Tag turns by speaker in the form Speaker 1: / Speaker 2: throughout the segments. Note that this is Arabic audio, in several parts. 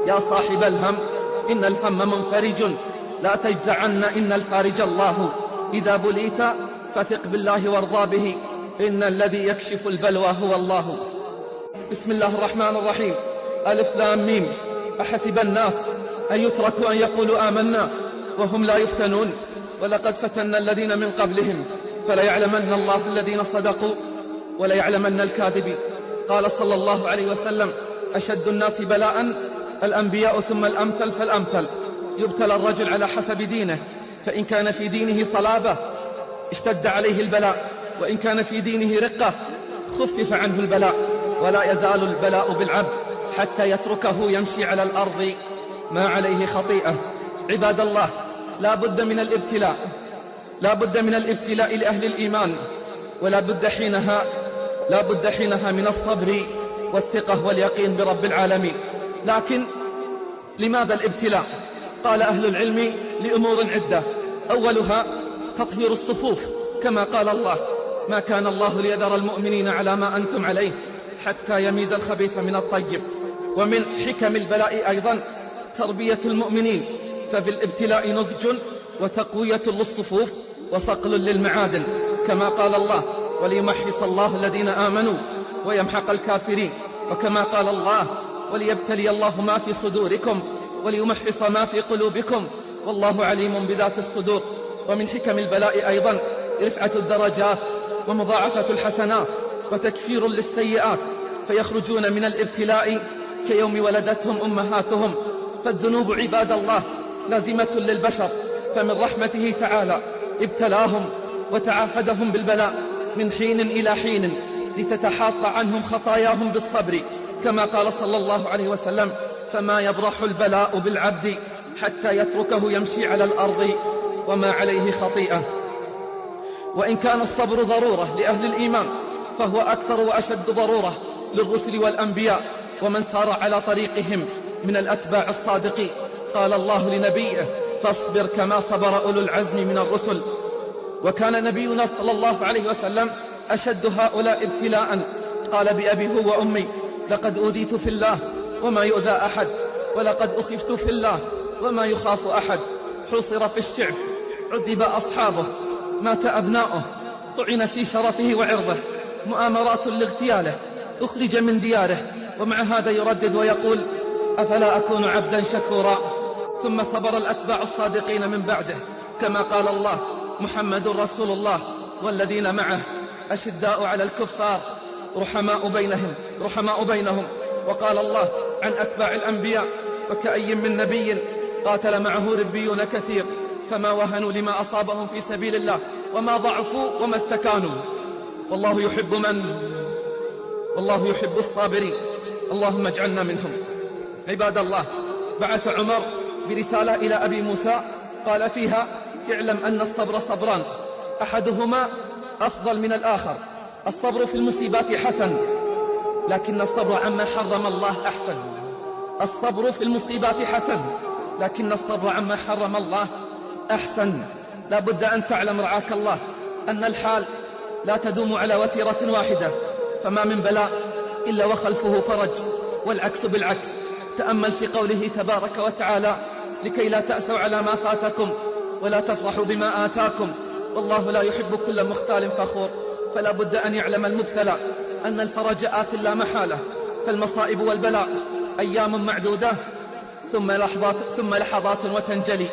Speaker 1: يا صاحب الهم إن الهم منفرج، لا تجزعن إن الفارج الله. إذا بليت فثق بالله وارضى به، إن الذي يكشف البلوى هو الله. بسم الله الرحمن الرحيم. ألف لام ميم. أحسب الناس أن يتركوا أن يقولوا آمنا وهم لا يفتنون، ولقد فتنا الذين من قبلهم فليعلمن الله الذين صدقوا وليعلمن الكاذبين. قال صلى الله عليه وسلم: أشد الناس بلاء الأنبياء ثم الأمثل فالأمثل. يبتلى الرجل على حسب دينه، فإن كان في دينه صلابة اشتد عليه البلاء، وإن كان في دينه رقة خفف عنه البلاء. ولا يزال البلاء بالعبد حتى يتركه يمشي على الأرض ما عليه خطيئة. عباد الله، لا بد من الابتلاء، لا بد من الابتلاء لأهل الإيمان، ولا بد حينها من الصبر والثقة واليقين برب العالمين. لكن لماذا الابتلاء؟ قال أهل العلم لأمور عدة. أولها تطهير الصفوف، كما قال الله: ما كان الله ليذر المؤمنين على ما أنتم عليه حتى يميز الخبيث من الطيب. ومن حكم البلاء أيضا تربية المؤمنين، ففي الابتلاء نضج وتقوية للصفوف وصقل للمعادن، كما قال الله: وليمحص الله الذين آمنوا ويمحق الكافرين. وكما قال الله: وليبتلي الله ما في صدوركم وليمحص ما في قلوبكم والله عليم بذات الصدور. ومن حكم البلاء أيضا رفعة الدرجات ومضاعفة الحسنات وتكفير للسيئات، فيخرجون من الابتلاء كيوم ولدتهم أمهاتهم. فالذنوب عباد الله لازمة للبشر، فمن رحمته تعالى ابتلاهم وتعاهدهم بالبلاء من حين إلى حين لتتحاط عنهم خطاياهم بالصبر، كما قال صلى الله عليه وسلم: فما يبرح البلاء بالعبد حتى يتركه يمشي على الأرض وما عليه خطيئة. وإن كان الصبر ضرورة لأهل الإيمان، فهو أكثر وأشد ضرورة للرسل والأنبياء ومن سار على طريقهم من الأتباع الصادقين. قال الله لنبيه: فاصبر كما صبر أولو العزم من الرسل. وكان نبينا صلى الله عليه وسلم أشد هؤلاء ابتلاء. قال بأبي هو وأمي: لقد أوذيت في الله وما يؤذى أحد، ولقد أخفت في الله وما يخاف أحد. حصر في الشعب، عذب أصحابه، مات أبناؤه، طعن في شرفه وعرضه، مؤامرات لاغتياله، أخرج من دياره، ومع هذا يردد ويقول: أفلا أكون عبدا شكورا. ثم صبر الأتباع الصادقين من بعده، كما قال الله: محمد رسول الله والذين معه أشداء على الكفار رحماء بينهم. وقال الله عن أتباع الأنبياء: وكأي من نبي قاتل معه ربيون كثير فما وهنوا لما أصابهم في سبيل الله وما ضعفوا وما استكانوا والله يحب الصابرين. اللهم اجعلنا منهم. عباد الله، بعث عمر برسالة إلى أبي موسى قال فيها: اعلم أن الصبر صبران، أحدهما أفضل من الآخر. الصبر في المصيبات حسن، لكن الصبر عما حرم الله أحسن. الصبر في المصيبات حسن، لكن الصبر عما حرم الله أحسن. لا بد أن تعلم رعاك الله أن الحال لا تدوم على وتيرة واحدة، فما من بلاء إلا وخلفه فرج، والعكس بالعكس. تأمل في قوله تبارك وتعالى: لكي لا تأسوا على ما فاتكم ولا تفرحوا بما آتاكم والله لا يحب كل مختال فخور. فلا بد أن يعلم المبتلى أن الفرج آت لا محالة، فالمصائب والبلاء أيام معدودة ثم لحظات وتنجلي.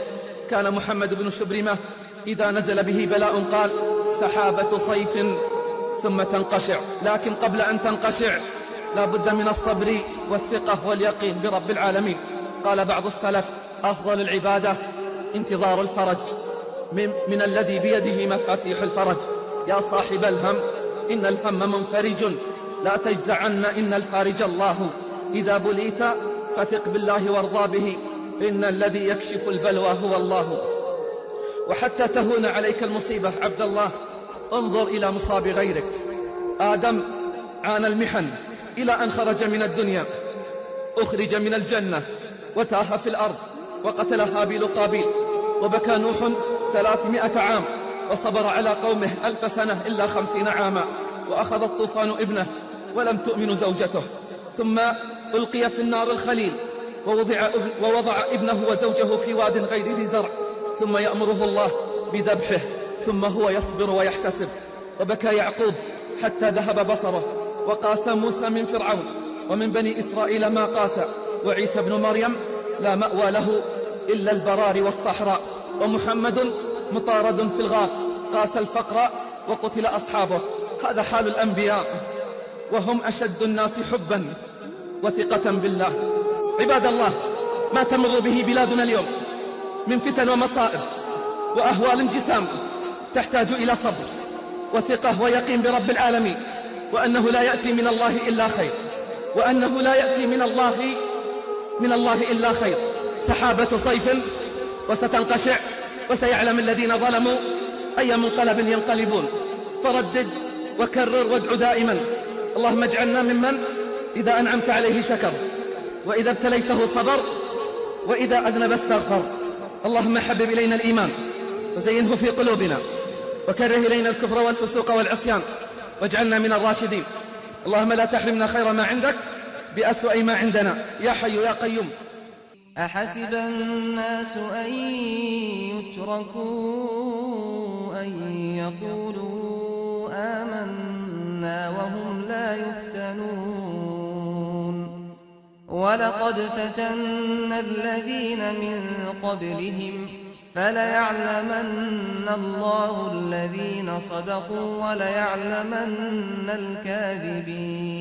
Speaker 1: كان محمد بن شبرمة إذا نزل به بلاء قال: سحابة صيف ثم تنقشع. لكن قبل أن تنقشع لا بد من الصبر والثقة واليقين برب العالمين. قال بعض السلف: أفضل العبادة انتظار الفرج من الذي بيده مفاتيح الفرج. يا صاحب الهم إن الهم منفرج، لا تجزعن إن الفارج الله. إذا بليت فثق بالله وارضى به، إن الذي يكشف البلوى هو الله. وحتى تهون عليك المصيبة عبد الله، انظر إلى مصاب غيرك. آدم عانى المحن إلى أن خرج من الدنيا، أخرج من الجنة وتاه في الأرض، وقتل هابيل قابيل. وبكى نوح 300 عام، وصبر على قومه 1000 سنة إلا 50 عاما، وأخذ الطوفان ابنه ولم تؤمن زوجته. ثم ألقي في النار الخليل ووضع ابنه وزوجه في واد غير ذي زرع، ثم يأمره الله بذبحه، ثم هو يصبر ويحتسب. وبكى يعقوب حتى ذهب بصره، وقاس موسى من فرعون ومن بني إسرائيل ما قاس، وعيسى ابن مريم لا مأوى له إلا البراري والصحراء، ومحمد مطارد في الغار قاس الفقر وقتل أصحابه. هذا حال الأنبياء، وهم أشد الناس حبا وثقة بالله. عباد الله، ما تمر به بلادنا اليوم من فتن ومصائب وأهوال جسام تحتاج إلى صبر وثقة ويقين برب العالمين، وأنه لا يأتي من الله إلا خير، وأنه لا يأتي من الله إلا خير. سحابة صيف وستنقشع، وسيعلم الذين ظلموا أي منقلب ينقلبون. فردد وكرر وادع دائما: اللهم اجعلنا ممن إذا أنعمت عليه شكر، وإذا ابتليته صبر، وإذا أذنب استغفر. اللهم حبب إلينا الإيمان وزينه في قلوبنا، وكره إلينا الكفر والفسوق والعصيان، واجعلنا من الراشدين. اللهم لا تحرمنا خير ما عندك بأسوأ ما عندنا، يا حي يا قيوم.
Speaker 2: أحسب الناس أن يتركوا أن يقولوا آمنا وهم لا يفتنون؟ ولقد فتنا الذين من قبلهم فليعلمن الله الذين صدقوا وليعلمن الكاذبين.